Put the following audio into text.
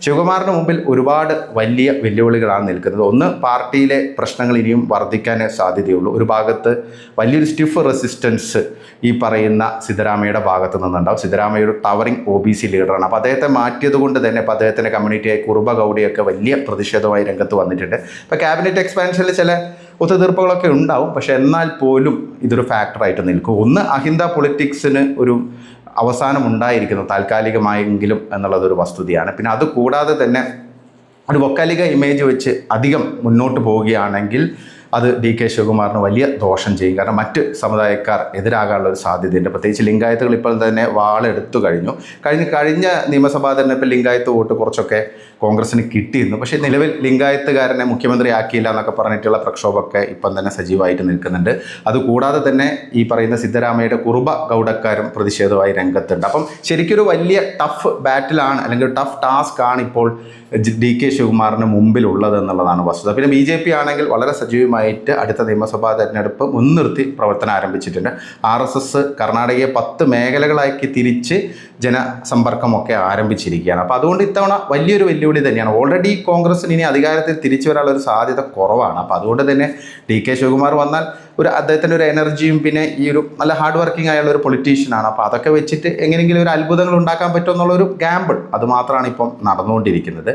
ശിവകുമാറിന് മുമ്പിൽ ഒരുപാട് വലിയ വെല്ലുവിളികളാണ് നിൽക്കുന്നത്. ഒന്ന്, പാർട്ടിയിലെ പ്രശ്നങ്ങൾ ഇനിയും വർദ്ധിക്കാനേ സാധ്യതയുള്ളൂ. ഒരു ഭാഗത്ത് വലിയൊരു സ്റ്റിഫ് റെസിസ്റ്റൻസ് ഈ പറയുന്ന സിദ്ധരാമയ്യയുടെ ഭാഗത്ത് നിന്നുണ്ടാവും. സിദ്ധരാമയ്യ ഒരു ടവറിംഗ് OBC ലീഡറാണ്. അപ്പോൾ അദ്ദേഹത്തെ മാറ്റിയത് കൊണ്ട് തന്നെ ഇപ്പോൾ അദ്ദേഹത്തിൻ്റെ കമ്മ്യൂണിറ്റിയായി കുറുബ ഗൗഡിയൊക്കെ വലിയ പ്രതിഷേധമായി രംഗത്ത് വന്നിട്ടുണ്ട്. ഇപ്പോൾ ക്യാബിനറ്റ് എക്സ്പാൻഷനിൽ ചില ഒത്തുതീർപ്പുകളൊക്കെ ഉണ്ടാവും. പക്ഷേ എന്നാൽ പോലും ഇതൊരു ഫാക്ടറായിട്ട് നിൽക്കും. ഒന്ന്, അഹിന്ദ പൊളിറ്റിക്സിന് ഒരു അവസാനം ഉണ്ടായിരിക്കുന്നു താൽക്കാലികമായെങ്കിലും എന്നുള്ളതൊരു വസ്തുതയാണ്. പിന്നെ അതുകൂടാതെ തന്നെ ഒരു വൊക്കാലിക ഇമേജ് വെച്ച് അധികം മുന്നോട്ട് പോവുകയാണെങ്കിൽ അത് DK ശിവകുമാറിന് വലിയ ദോഷം ചെയ്യും. കാരണം മറ്റ് സമുദായക്കാർ എതിരാകാനുള്ള ഒരു സാധ്യതയുണ്ട്. പ്രത്യേകിച്ച് ലിംഗായത്തുകൾ ഇപ്പോൾ തന്നെ വാളെടുത്തു കഴിഞ്ഞ നിയമസഭാ തെരഞ്ഞെടുപ്പിൽ ലിംഗായത്ത് വോട്ട് കുറച്ചൊക്കെ കോൺഗ്രസിന് കിട്ടിയിരുന്നു. പക്ഷേ നിലവിൽ ലിംഗായത്തുകാരനെ മുഖ്യമന്ത്രി ആക്കിയില്ല എന്നൊക്കെ പറഞ്ഞിട്ടുള്ള പ്രക്ഷോഭമൊക്കെ ഇപ്പം തന്നെ സജീവമായിട്ട് നിൽക്കുന്നുണ്ട്. അതുകൂടാതെ തന്നെ ഈ പറയുന്ന സിദ്ധരാമയ്യയുടെ കുറുബ ഗൗഡക്കാരും പ്രതിഷേധമായി രംഗത്തുണ്ട്. അപ്പം ശരിക്കൊരു വലിയ ടഫ് ബാറ്റിലാണ് അല്ലെങ്കിൽ ഒരു ടഫ് ടാസ്ക് ആണ് ഇപ്പോൾ DK ശിവകുമാറിന് മുമ്പിലുള്ളത് എന്നുള്ളതാണ് വസ്തുത. പിന്നെ BJP ആണെങ്കിൽ വളരെ സജീവമായിട്ട് അടുത്ത നിയമസഭാ തെരഞ്ഞെടുപ്പ് മുൻനിർത്തി പ്രവർത്തനം ആരംഭിച്ചിട്ടുണ്ട്. RSS കർണാടകയെ 10 മേഖലകളാക്കി തിരിച്ച് ജനസമ്പർക്കമൊക്കെ ആരംഭിച്ചിരിക്കുകയാണ്. അപ്പോൾ അതുകൊണ്ട് ഇത്തവണ വലിയൊരു വെല്ലുവിളി തന്നെയാണ്. ഓൾറെഡി കോൺഗ്രസിന് ഇനി അധികാരത്തിൽ തിരിച്ചു വരാനുള്ള ഒരു സാധ്യത കുറവാണ്. അപ്പോൾ അതുകൊണ്ട് തന്നെ DK ശിവകുമാർ വന്നാൽ അദ്ദേഹത്തിൻ്റെ ഒരു എനർജിയും പിന്നെ ഈ ഒരു നല്ല ഹാർഡ് വർക്കിംഗ് ആയുള്ള ഒരു പൊളിറ്റീഷ്യനാണ്. അപ്പോൾ അതൊക്കെ വെച്ചിട്ട് എങ്ങനെയെങ്കിലും ഒരു അത്ഭുതങ്ങൾ ഉണ്ടാക്കാൻ പറ്റുമെന്നുള്ളൊരു ഗാമ്പിൾ അത് മാത്രമാണ് ഇപ്പം നടന്നുകൊണ്ടിരിക്കുന്നത്.